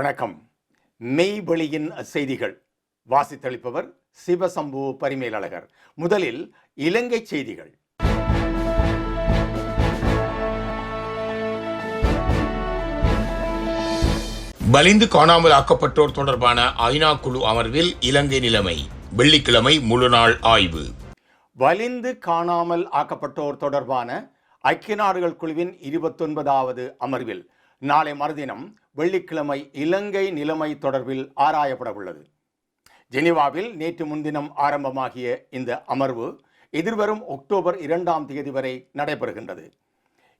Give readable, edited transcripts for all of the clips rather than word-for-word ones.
வணக்கம். மெய்வெளியின் செய்திகள் வாசித்தளிப்பவர் சிவசம்பு பரிமேலழகர். முதலில் இலங்கை செய்திகள். வலிந்து காணாமல் ஆக்கப்பட்டோர் தொடர்பான ஐநா குழு அமர்வில் இலங்கை நிலைமை வெள்ளிக்கிழமை முழுநாள் ஆய்வு. வலிந்து காணாமல் ஆக்கப்பட்டோர் தொடர்பான ஐக்கிய நாடுகள் குழுவின் 29வது அமர்வில் நாளை மறுதினம் வெள்ளிக்கிழமை இலங்கை நிலைமை தொடர்பில் ஆராயப்பட உள்ளது. ஜெனீவாவில் நேற்று முன்தினம் ஆரம்பமாகிய இந்த அமர்வு எதிர்வரும் அக்டோபர் 2ஆம் தேதி வரை நடைபெறுகின்றது.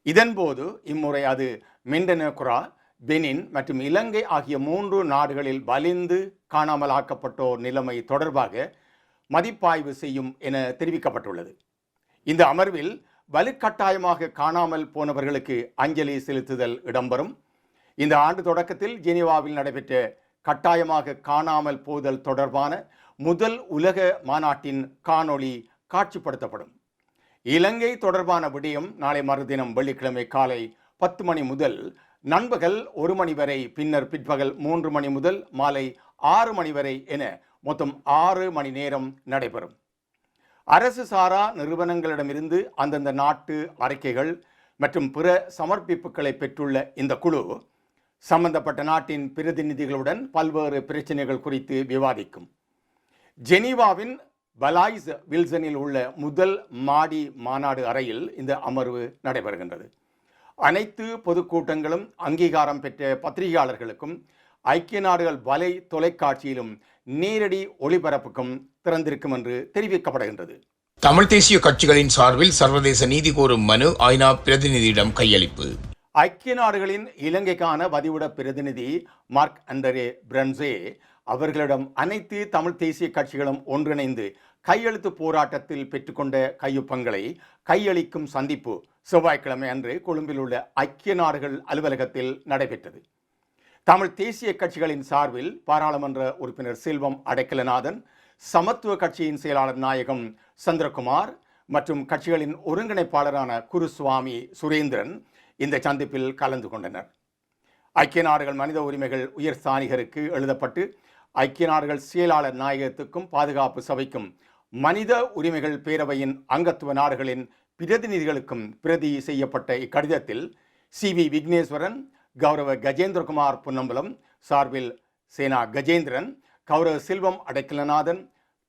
இதன்போது இம்முறை அது மெண்டனகுரா, பெனின் மற்றும் இலங்கை ஆகிய 3 நாடுகளில் வலிந்து காணாமல் ஆக்கப்பட்டோர் நிலைமை தொடர்பாக மதிப்பாய்வு செய்யும் என தெரிவிக்கப்பட்டுள்ளது. இந்த அமர்வில் வலுக்கட்டாயமாக காணாமல் போனவர்களுக்கு அஞ்சலி செலுத்துதல் இடம்பெறும். இந்த ஆண்டு தொடக்கத்தில் ஜெனீவாவில் நடைபெற்ற கட்டாயமாக காணாமல் போதல் தொடர்பான முதல் உலக மாநாட்டின் காணொளி காட்சிப்படுத்தப்படும். இலங்கை தொடர்பான விடயம் நாளை மறுதினம் வெள்ளிக்கிழமை காலை 10 மணி முதல் நண்பகல் 1 மணி வரை, பின்னர் பிற்பகல் 3 மணி முதல் மாலை 6 மணி வரை என மொத்தம் 6 மணி நேரம் நடைபெறும். அரசு சாரா நிறுவனங்களிடமிருந்து அந்தந்த நாட்டு அறிக்கைகள் மற்றும் பிற சமர்ப்பிப்புகளை பெற்றுள்ள இந்த குழு சம்பந்தப்பட்ட நாட்டின் பிரதிநிதிகளுடன் பல்வேறு பிரச்சனைகள் குறித்து விவாதிக்கும். ஜெனீவாவின் பலாய்ஸ் வில்சனில் உள்ள முதல் மாடி மாநாடு அறையில் இந்த அமர்வு நடைபெறுகின்றது. அனைத்து பொதுக்கூட்டங்களும் அங்கீகாரம் பெற்ற பத்திரிகையாளர்களுக்கும் ஐக்கிய நாடுகள் வலை தொலைக்காட்சியிலும் நேரடி ஒளிபரப்புக்கும் திறந்திருக்கும் என்று தெரிவிக்கப்படுகின்றது. தமிழ் தேசிய கட்சிகளின் சார்பில் சர்வதேச நீதி கோரும் மனு ஐநா பிரதிநிதியிடம் கையளிப்பு. ஐக்கிய நாடுகளின் இலங்கைக்கான வதிவிட பிரதிநிதி மார்க் அண்டரே பிரன்சே அவர்களிடம் அனைத்து தமிழ் தேசிய கட்சிகளும் ஒன்றிணைந்து கையெழுத்து போராட்டத்தில் பெற்றுக்கொண்ட கையொப்பங்களை கையளிக்கும் சந்திப்பு செவ்வாய்க்கிழமை அன்று கொழும்பில் உள்ள ஐக்கிய நாடுகள் அலுவலகத்தில் நடைபெற்றது. தமிழ் தேசிய கட்சிகளின் சார்பில் பாராளுமன்ற உறுப்பினர் செல்வம் அடைக்கலநாதன், சமத்துவ கட்சியின் செயலாளர் நாயகம் சந்திரகுமார் மற்றும் கட்சிகளின் ஒருங்கிணைப்பாளரான குருசுவாமி சுரேந்திரன் இந்த சந்திப்பில் கலந்து கொண்டனர். ஐக்கிய நாடுகள் மனித உரிமைகள் உயர் ஸ்தானிகருக்கு எழுதப்பட்டு ஐக்கிய நாடுகள் செயலாளர் நாயகத்துக்கும் பாதுகாப்பு சபைக்கும் மனித உரிமைகள் பேரவையின் அங்கத்துவ நாடுகளின் பிரதிநிதிகளுக்கும் பிரதி செய்யப்பட்ட இக்கடிதத்தில் சி.வி. விக்னேஸ்வரன், கௌரவ கஜேந்திரகுமார் பொன்னம்பலம் சார்பில் சேனா கஜேந்திரன், கௌரவ செல்வம் அடைக்கலநாதன்,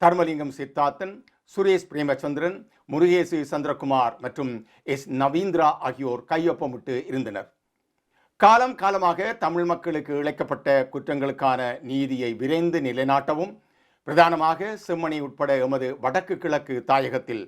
தர்மலிங்கம் சித்தார்த்தன், சுரேஷ் பிரேமச்சந்திரன், முருகேசு சந்திரகுமார் மற்றும் எஸ். நவீந்திரா ஆகியோர் கையொப்பமிட்டு இருந்தனர். காலம் காலமாக தமிழ் மக்களுக்கு இழைக்கப்பட்ட குற்றங்களுக்கான நீதியை விரைந்து நிலைநாட்டவும், பிரதானமாக செம்மணி உட்பட எமது வடக்கு கிழக்கு தாயகத்தில்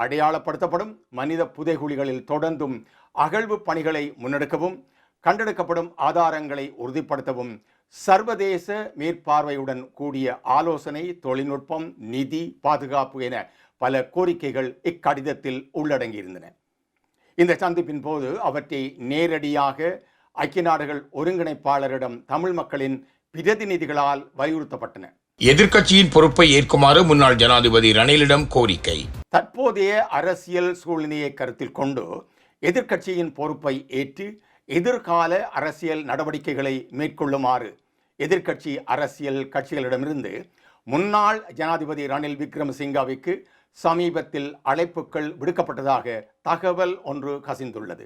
அடையாளப்படுத்தப்படும் மனித புதைகுழிகளில் தொடர்ந்தும் அகழ்வு பணிகளை முன்னெடுக்கவும், கண்டெடுக்கப்படும் ஆதாரங்களை உறுதிப்படுத்தவும் சர்வதேச மேற்பார்வையுடன் கூடிய ஆலோசனை, தொழில்நுட்பம், நிதி, பாதுகாப்பு என பல கோரிக்கைகள் இக்கடிதத்தில் உள்ளடங்கியிருந்தன. இந்த சந்திப்பின் போது அவற்றை நேரடியாக ஐக்கிய நாடுகள் ஒருங்கிணைப்பாளரிடம் தமிழ் மக்களின் பிரதிநிதிகளால் வலியுறுத்தப்பட்டன. எதிர்க்கட்சியின் பொறுப்பை ஏற்குமாறு முன்னாள் ஜனாதிபதி ரணிலிடம் கோரிக்கை. தற்போதைய அரசியல் சூழ்நிலையை கருத்தில் கொண்டு எதிர்க்கட்சியின் பொறுப்பை ஏற்று எதிர்கால அரசியல் நடவடிக்கைகளை மேற்கொள்ளுமாறு எதிர்க்கட்சி அரசியல் கட்சிகளிடமிருந்து முன்னாள் ஜனாதிபதி ரணில் விக்ரமசிங்கவிற்கு சமீபத்தில் அழைப்புகள் விடுக்கப்பட்டதாக தகவல் ஒன்று கசிந்துள்ளது.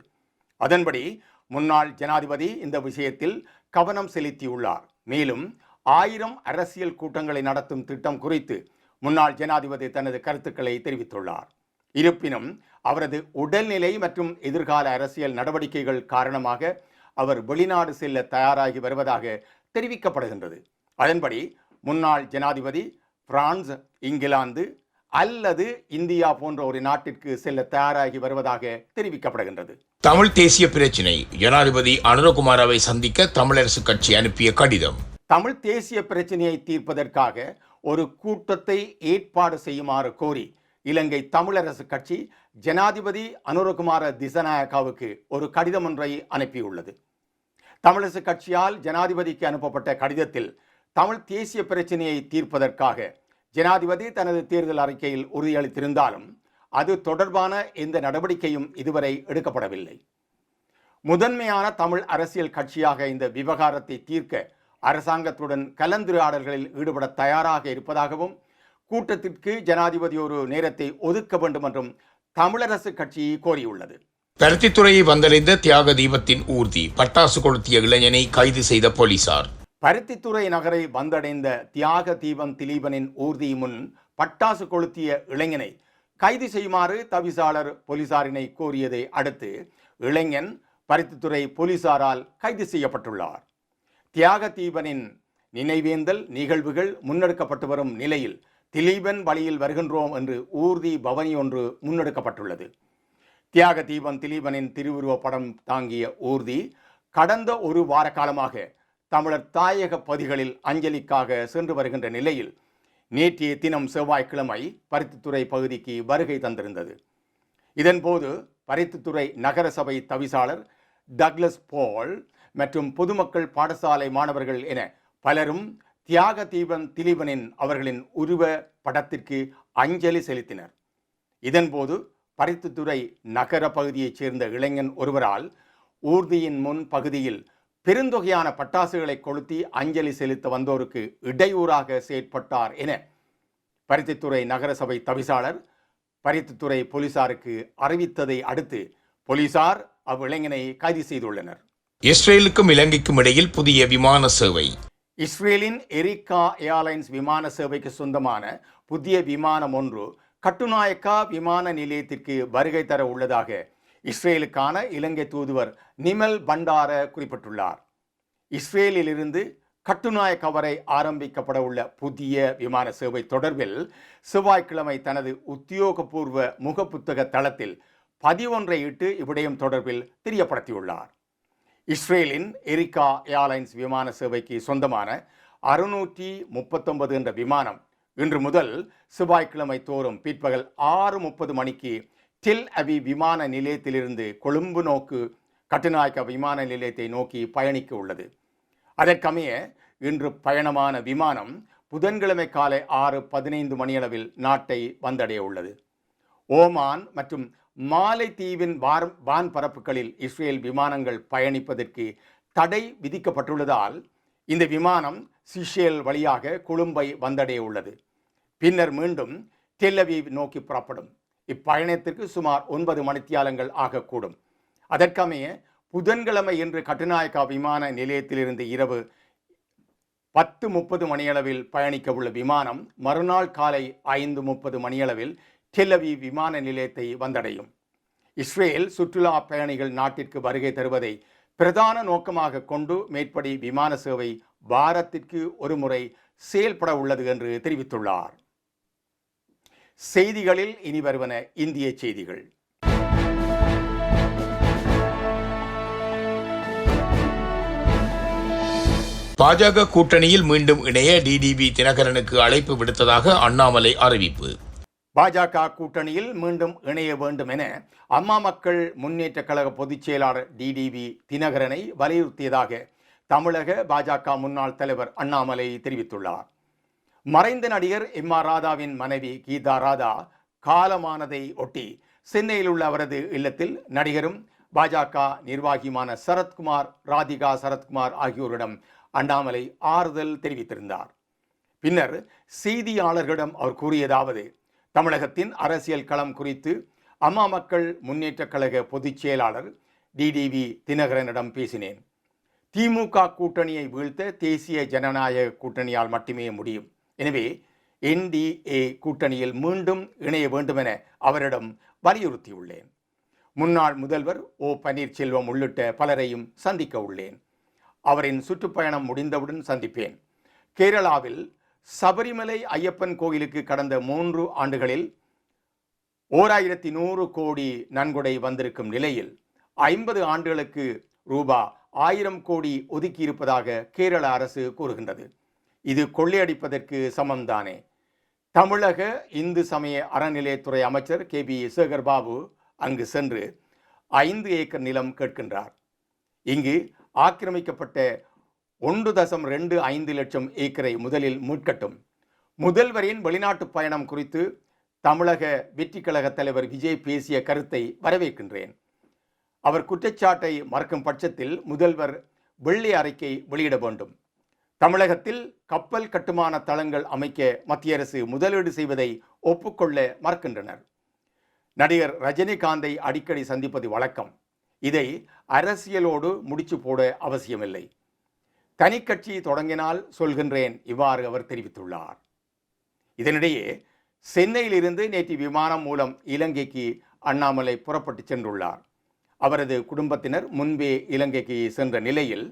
அதன்படி முன்னாள் ஜனாதிபதி இந்த விஷயத்தில் கவனம் செலுத்தியுள்ளார். மேலும் 1000 அரசியல் கூட்டங்களை நடத்தும் திட்டம் குறித்து முன்னாள் ஜனாதிபதி தனது கருத்துக்களை தெரிவித்துள்ளார். இருப்பினும் அவரது உடல்நிலை மற்றும் எதிர்கால அரசியல் நடவடிக்கைகள் காரணமாக அவர் வெளிநாடு செல்ல தயாராகி வருவதாக தெரிவிக்கப்படுகின்றது. அதன்படி முன்னாள் ஜனாதிபதி பிரான்ஸ், இங்கிலாந்து அல்லது இந்தியா போன்ற ஒரு நாட்டிற்கு செல்ல தயாராகி வருவதாக தெரிவிக்கப்படுகின்றது. தமிழ் தேசிய பிரச்சினை. ஜனாதிபதி அனுரகுமாரவை சந்திக்க தமிழரசு கட்சி அனுப்பிய கடிதம். தமிழ் தேசிய பிரச்சனையை தீர்ப்பதற்காக ஒரு கூட்டத்தை ஏற்பாடு செய்யுமாறு கோரி இலங்கை தமிழரசு கட்சி ஜனாதிபதி அனுரகுமார திசநாயக்காவுக்கு ஒரு கடிதம் ஒன்றை அனுப்பியுள்ளது. தமிழரசு கட்சியால் ஜனாதிபதிக்கு அனுப்பப்பட்ட கடிதத்தில் தமிழ் தேசிய பிரச்சனையை தீர்ப்பதற்காக ஜனாதிபதி தனது தேர்தல் அறிக்கையில் உறுதியளித்திருந்தாலும் அது தொடர்பான எந்த நடவடிக்கையும் இதுவரை எடுக்கப்படவில்லை. முதன்மையான தமிழ் அரசியல் கட்சியாக இந்த விவகாரத்தை தீர்க்க அரசாங்கத்துடன் கலந்துரையாடல்களில் ஈடுபட தயாராக இருப்பதாகவும் கூட்டத்திற்கு ஜனாதிபதி ஒரு நேரத்தை ஒதுக்க வேண்டும் என்றும் தமிழரசு கட்சி கோரியுள்ளது. பருத்தித்துறையை வந்தடைந்த தியாக தீபத்தின் ஊர்தி பட்டாசு கொளுத்திய இளைஞனை கைது செய்த போலீசார். பருத்தித்துறை நகரை வந்தடைந்த தியாக தீபம் திலீபனின் ஊர்தி முன் பட்டாசு கொளுத்திய இளைஞனை கைது செய்யுமாறு தவிசாளர் போலீசாரினை கோரியதை அடுத்து இளைஞன் பருத்தித்துறை போலீசாரால் கைது செய்யப்பட்டுள்ளார். தியாக தீபனின் நினைவேந்தல் நிகழ்வுகள் முன்னெடுக்கப்பட்டு வரும் நிலையில் திலீபன் வழியில் வருகின்றோம் என்று ஊர்தி பவனி ஒன்று முன்னெடுக்கப்பட்டுள்ளது. தியாக தீபன் திலீபனின் திருவுருவ படம் தாங்கிய ஊர்தி கடந்த ஒரு வார காலமாக தமிழர் தாயக பகுதிகளில் அஞ்சலிக்காக சென்று வருகின்ற நிலையில் நேற்றைய தினம் செவ்வாய்க்கிழமை பருத்தித்துறை பகுதிக்கு வருகை தந்திருந்தது. இதன்போது பருத்தித்துறை நகரசபை தவிசாளர் டக்ளஸ் போல் மற்றும் பொதுமக்கள் பாடசாலை மாணவர்கள் என பலரும் தியாக தீபன் திலீபனின் அவர்களின் உருவ படத்திற்கு அஞ்சலி செலுத்தினர். இதன்போது பருத்தித்துறை நகர பகுதியைச் சேர்ந்த இளைஞன் ஒருவரால் ஊர்தியின் முன் பகுதியில் பெருந்தொகையான பட்டாசுகளை கொளுத்தி அஞ்சலி செலுத்த வந்தோருக்கு இடையூறாக செயற்பட்டார் என பருத்தித்துறை நகரசபை தவிசாளர் பருத்தித்துறை போலீசாருக்கு அறிவித்ததை அடுத்து போலீசார் அவ்விளைஞனை கைது செய்துள்ளனர். இஸ்ரேலுக்கும் இலங்கைக்கும் இடையில் புதிய விமான சேவை. இஸ்ரேலின் எரிக்கா ஏர்லைன்ஸ் விமான சேவைக்கு சொந்தமான புதிய விமானம் ஒன்று கட்டுநாயக்கா விமான நிலையத்திற்கு வருகை தர உள்ளதாக இஸ்ரேலுக்கான இலங்கை தூதுவர் நிமல் பண்டார குறிப்பிட்டுள்ளார். இஸ்ரேலிலிருந்து கட்டுநாயக்கா வரை ஆரம்பிக்கப்பட உள்ள புதிய விமான சேவை தொடர்பில் செவ்வாய்க்கிழமை தனது உத்தியோகபூர்வ முகப்புத்தக தளத்தில் பதிவொன்றை இட்டு இவ்விடயம் தொடர்பில் தெரியப்படுத்தியுள்ளார். இஸ்ரேலின் எரிக்கா ஏர்லைன்ஸ் விமான சேவைக்கு சொந்தமான 639 என்ற விமானம் இன்று முதல் செவ்வாய்க்கிழமை தோறும் பிற்பகல் 6:30 மணிக்கு டெல் அவீவ் விமான நிலையத்திலிருந்து கொழும்பு நோக்கு கட்டுநாயக்கா விமான நிலையத்தை நோக்கி பயணிக்க உள்ளது. அதற்கமைய இன்று பயணமான விமானம் புதன்கிழமை காலை 6:15 மணியளவில் நாட்டை வந்தடைய உள்ளது. ஓமான் மற்றும் மாலை தீவின் வான் பரப்புகளில் இஸ்ரேல் விமானங்கள் பயணிப்பதற்கு தடை விதிக்கப்பட்டுள்ளதால் இந்த விமானம் சிஷேல் வழியாக கொழும்பை வந்தடைய உள்ளது. பின்னர் மீண்டும் டெல் அவீவ் நோக்கி புறப்படும். இப்பயணத்திற்கு சுமார் 9 மணித்தியாலங்கள் ஆகக்கூடும். அதற்கமைய புதன்கிழமை இன்று கட்டுநாயக்கா விமான நிலையத்திலிருந்து இரவு 10:30 மணியளவில் பயணிக்க உள்ள விமானம் மறுநாள் காலை 5:30 மணியளவில் டெல் அவீவ் விமான நிலையத்தை வந்தடையும். இஸ்ரேல் சுற்றுலா பயணிகள் நாட்டிற்கு வருகை தருவதை பிரதான நோக்கமாக கொண்டு மேற்படி விமான சேவை வாரத்திற்கு ஒரு முறை செயல்பட உள்ளது என்று தெரிவித்துள்ளார். செய்திகளில் இனி வருவன இந்திய செய்திகள். பாஜக கூட்டணியில் மீண்டும் இணைய டிடிவி தினகரனுக்கு அழைப்பு விடுத்ததாக அண்ணாமலை அறிவிப்பு. பாஜக கூட்டணியில் மீண்டும் இணைய வேண்டும் என அம்மா மக்கள் முன்னேற்ற கழக பொதுச் செயலாளர் டிடிவி தினகரனை வலியுறுத்தியதாக தமிழக பாஜக முன்னாள் தலைவர் அண்ணாமலை தெரிவித்துள்ளார். மறைந்த நடிகர் எம்.ஆர். ராதாவின் மனைவி கீதா ராதா காலமானதை ஒட்டி சென்னையில் உள்ள அவரது இல்லத்தில் நடிகரும் பாஜக நிர்வாகியுமான சரத்குமார், ராதிகா சரத்குமார் ஆகியோரிடம் அண்ணாமலை ஆறுதல் தெரிவித்திருந்தார். பின்னர் செய்தியாளர்களிடம் அவர் கூறியதாவது: தமிழகத்தின் அரசியல் களம் குறித்து அம்மா மக்கள் முன்னேற்ற கழக பொதுச் செயலாளர் டிடிவி தினகரனிடம் பேசினேன். திமுக கூட்டணியை வீழ்த்த தேசிய ஜனநாயக கூட்டணியால் மட்டுமே முடியும். எனவே என்டிஏ கூட்டணியில் மீண்டும் இணைய வேண்டும் என அவரிடம் வலியுறுத்தியுள்ளேன். முன்னாள் முதல்வர் ஓ பன்னீர்செல்வம் உள்ளிட்ட பலரையும் சந்திக்க உள்ளேன். அவரின் சுற்றுப்பயணம் முடிந்தவுடன் சந்திப்பேன். கேரளாவில் சபரிமலை ஐயப்பன் கோயிலுக்கு கடந்த 3 ஆண்டுகளில் 1100 கோடி நன்கொடை வந்திருக்கும் நிலையில் 50 ஆண்டுகளுக்கு ரூபாய் 1000 கோடி ஒதுக்கியிருப்பதாக கேரள அரசு கூறுகின்றது. இது கொள்ளையடிப்பதற்கு சமம்தானே? தமிழக இந்து சமய அறநிலையத்துறை அமைச்சர் KB சேகர்பாபு அங்கு சென்று 5 ஏக்கர் நிலம் கேட்கின்றார். இங்கு ஆக்கிரமிக்கப்பட்ட 1.25 லட்சம் ஏக்கரை முதலில் மீட்கட்டும். முதல்வரின் வெளிநாட்டு பயணம் குறித்து தமிழக வெற்றி கழக தலைவர் விஜய் பேசிய கருத்தை வரவேற்கின்றேன். அவர் குற்றச்சாட்டை மறுக்கும் பட்சத்தில் முதல்வர் வெள்ளை அறிக்கை வெளியிட வேண்டும். தமிழகத்தில் கப்பல் கட்டுமான தளங்கள் அமைக்க மத்திய அரசு முதலீடு செய்வதை ஒப்புக்கொள்ள மறுக்கின்றனர். நடிகர் ரஜினிகாந்தை அடிக்கடி சந்திப்பது வழக்கம். இதை அரசியலோடு முடிச்சு போட அவசியமில்லை. தனி கட்சி தொடங்கினால் சொல்கின்றேன், இவ்வாறு அவர் தெரிவித்துள்ளார். இதனிடையே சென்னையிலிருந்து நேற்று விமானம் மூலம் இலங்கைக்கு அண்ணாமலை புறப்பட்டு சென்றுள்ளார். அவரது குடும்பத்தினர் முன்பே இலங்கைக்கு சென்ற நிலையில்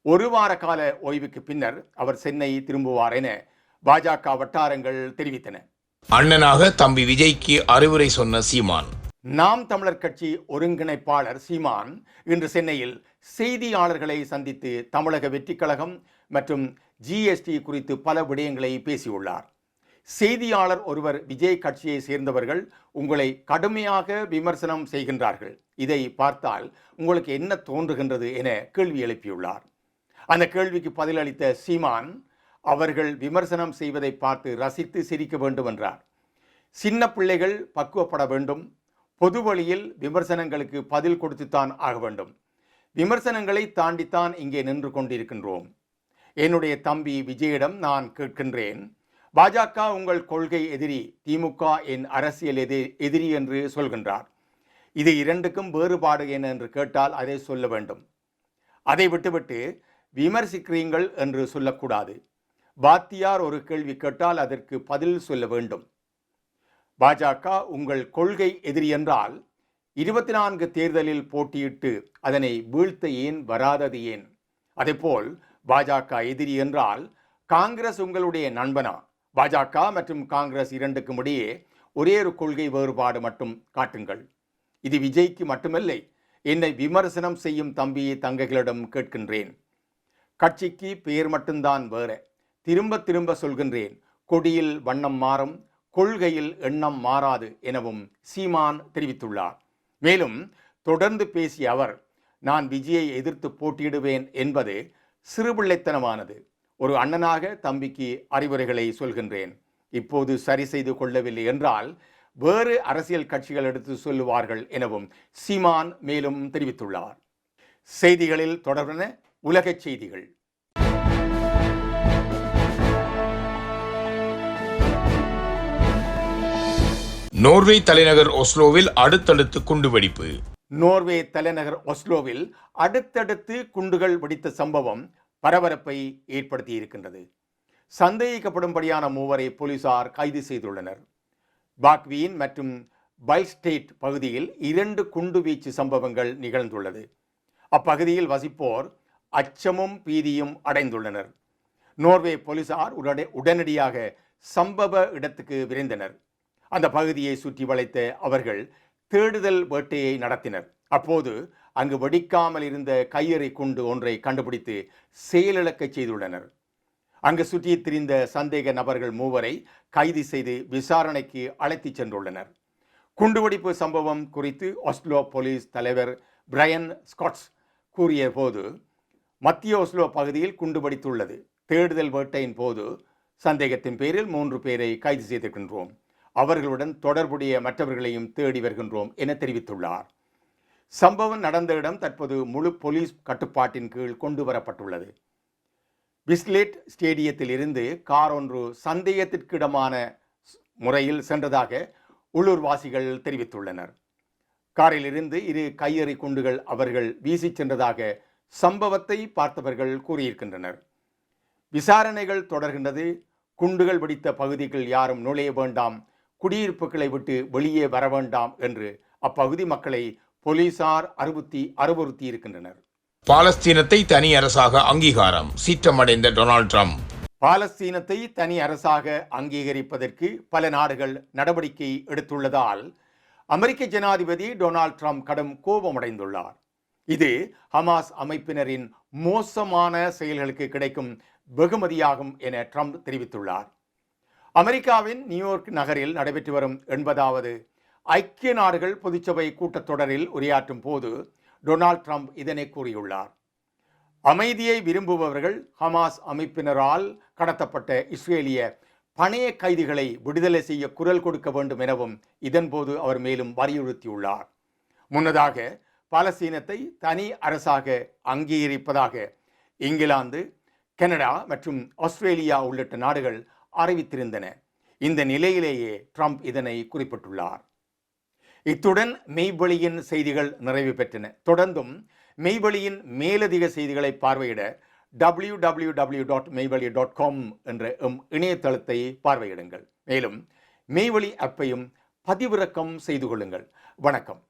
ஒரு வார கால ஓய்வுக்கு பின்னர் அவர் சென்னை திரும்புவார் என பாஜக வட்டாரங்கள் தெரிவித்தன. அண்ணனாக தம்பி விஜய்க்கு அறிவுரை சொன்ன சீமான். நாம் தமிழர் கட்சி ஒருங்கிணைப்பாளர் சீமான் இன்று சென்னையில் செய்தியாளர்களை சந்தித்து தமிழக வெற்றிக் கழகம் மற்றும் ஜிஎஸ்டி குறித்து பல விடயங்களை பேசியுள்ளார். செய்தியாளர் ஒருவர் விஜய் கட்சியை சேர்ந்தவர்கள் உங்களை கடுமையாக விமர்சனம் செய்கின்றார்கள், இதை பார்த்தால் உங்களுக்கு என்ன தோன்றுகின்றது என கேள்வி எழுப்பியுள்ளார். அந்த கேள்விக்கு பதிலளித்த சீமான், அவர்கள் விமர்சனம் செய்வதை பார்த்து ரசித்து சிரிக்க வேண்டும் என்றார். சின்ன பிள்ளைகள் பக்குவப்பட வேண்டும். பொது வழியில் விமர்சனங்களுக்கு பதில் கொடுத்துத்தான் ஆக வேண்டும். விமர்சனங்களை தாண்டித்தான் இங்கே நின்று கொண்டிருக்கின்றோம். என்னுடைய தம்பி விஜயிடம் நான் கேட்கின்றேன், பாஜக உங்கள் கொள்கை எதிரி, திமுக என் அரசியல் எதிரி என்று சொல்கின்றார். இது இரண்டுக்கும் வேறுபாடு என்ன என்று கேட்டால் அதை சொல்ல வேண்டும். அதை விட்டுவிட்டு விமர்சிக்கிறீர்கள் என்று சொல்லக்கூடாது. வாத்தியார் ஒரு கேள்வி கேட்டால் அதற்கு பதில் சொல்ல வேண்டும். பாஜக உங்கள் கொள்கை எதிரி என்றால் 24 தேர்தலில் போட்டியிட்டு அதனை வீழ்த்த ஏன் வராதது ஏன்? அதேபோல் பாஜக எதிரி என்றால் காங்கிரஸ் உங்களுடைய நண்பனா? பாஜக மற்றும் காங்கிரஸ் இரண்டுக்கும் இடையே ஒரே ஒரு கொள்கை வேறுபாடு மட்டும் காட்டுங்கள். இது விஜய்க்கு மட்டுமில்லை, என்னை விமர்சனம் செய்யும் தம்பி தங்கைகளிடம் கேட்கின்றேன். கட்சிக்கு பெயர் மட்டும்தான் வேற. திரும்ப திரும்ப சொல்கின்றேன், கொடியில் வண்ணம் மாறும், கொள்கையில் எண்ணம் மாறாது எனவும் சீமான் தெரிவித்துள்ளார். மேலும் தொடர்ந்து பேசிய அவர், நான் விஜயை எதிர்த்து போட்டியிடுவேன் என்பது சிறுபிள்ளைத்தனமானது. ஒரு அண்ணனாக தம்பிக்கு அறிவுரைகளை சொல்கின்றேன். இப்போது சரி செய்து கொள்ளவில்லை என்றால் வேறு அரசியல் கட்சிகள் எடுத்து சொல்லுவார்கள் எனவும் சீமான் மேலும் தெரிவித்துள்ளார். செய்திகளில் தொடர்பான உலகச் செய்திகள். நோர்வே தலைநகர் ஒஸ்லோவில் அடுத்தடுத்து குண்டுவெடிப்பு. நோர்வே தலைநகர் ஒஸ்லோவில் அடுத்தடுத்து குண்டுகள் வெடித்த சம்பவம் பரபரப்பை ஏற்படுத்தி இருக்கின்றது. சந்தேகிக்கப்படும்படியான மூவரை போலீசார் கைது செய்துள்ளனர். பாக்வீன் மற்றும் பைல்ஸ்டேட் பகுதியில் 2 குண்டுவீச்சு சம்பவங்கள் நிகழ்ந்துள்ளது. அப்பகுதியில் வசிப்போர் அச்சமும் பீதியும் அடைந்துள்ளனர். நோர்வே போலீசார் உடனடியாக சம்பவ இடத்துக்கு விரைந்தனர். அந்த பகுதியை சுற்றி வளைத்த அவர்கள் தேடுதல் வேட்டையை நடத்தினர். அப்போது அங்கு வெடிக்காமல் இருந்த கையெறி குண்டு ஒன்றை கண்டுபிடித்து செயலிழக்க செய்துள்ளனர். அங்கு சுற்றி திரிந்த சந்தேக நபர்கள் மூவரை கைது செய்து விசாரணைக்கு அழைத்துச் சென்றுள்ளனர். குண்டுவெடிப்பு சம்பவம் குறித்து ஒஸ்லோ போலீஸ் தலைவர் பிரையன் ஸ்காட்ஸ் கூறிய போது, மத்திய ஒஸ்லோ பகுதியில் குண்டு வெடித்துள்ளது. தேடுதல் வேட்டையின் போது சந்தேகத்தின் பேரில் 3 பேரை கைது செய்திருக்கின்றோம். அவர்களுடன் தொடர்புடைய மற்றவர்களையும் தேடி வருகின்றோம் என தெரிவித்துள்ளார். சம்பவம் நடந்த இடம் தற்போது முழு போலீஸ் கட்டுப்பாட்டின் கீழ் கொண்டு வரப்பட்டுள்ளது. பிஸ்லேட் ஸ்டேடியத்தில் இருந்து கார் ஒன்று சந்தேகத்திற்கிடமான முறையில் சென்றதாக உள்ளூர்வாசிகள் தெரிவித்துள்ளனர். காரில் இருந்து 2 கையெறி குண்டுகள் அவர்கள் வீசி சென்றதாக சம்பவத்தை பார்த்தவர்கள் கூறியிருக்கின்றனர். விசாரணைகள் தொடர்கின்றது. குண்டுகள் வெடித்த பகுதிகள் யாரும் நுழைய வேண்டாம், குடியிருப்புகளை விட்டு வெளியே வர வேண்டாம் என்று அப்பகுதி மக்களை போலீசார் அறிவுறுத்தி இருக்கின்றனர். பாலஸ்தீனத்தை தனி அரசாக அங்கீகாரம். சீற்றமடைந்த டொனால்ட் ட்ரம்ப். பாலஸ்தீனத்தை தனி அரசாக அங்கீகரிப்பதற்கு பல நாடுகள் நடவடிக்கை எடுத்துள்ளதால் அமெரிக்க ஜனாதிபதி டொனால்ட் ட்ரம்ப் கடும் கோபமடைந்துள்ளார். இது ஹமாஸ் அமைப்பினரின் மோசமான செயல்களுக்கு கிடைக்கும் வெகுமதியாகும் என ட்ரம்ப் தெரிவித்துள்ளார். அமெரிக்காவின் நியூயார்க் நகரில் நடைபெற்று வரும் 80வது ஐக்கிய நாடுகள் பொதுச்சபை கூட்டத்தொடரில் உரையாற்றும் போது டொனால்ட் ட்ரம்ப் இதனை கூறியுள்ளார். அமைதியை விரும்புபவர்கள் ஹமாஸ் அமைப்பினரால் கடத்தப்பட்ட இஸ்ரேலிய பணைய கைதிகளை விடுதலை செய்ய குரல் கொடுக்க வேண்டும் எனவும் இதன்போது அவர் மேலும் வலியுறுத்தியுள்ளார். முன்னதாக பாலஸ்தீனத்தை தனி அரசாக அங்கீகரிப்பதாக இங்கிலாந்து, கனடா மற்றும் ஆஸ்திரேலியா உள்ளிட்ட நாடுகள் அறிவித்திருந்தன. இந்த நிலையிலேயே ட்ரம்ப் இதனை குறிப்பிட்டுள்ளார். இத்துடன் மெய்வழியின் செய்திகள் நிறைவு பெற்றன. தொடர்ந்தும் மெய்வழியின் மேலதிக செய்திகளை பார்வையிட www.மெய்வழி.com என்ற இணையதளத்தை பார்வையிடுங்கள். மேலும் மெய்வழி ஆப்பையும் பதிவிறக்கம் செய்து கொள்ளுங்கள். வணக்கம்.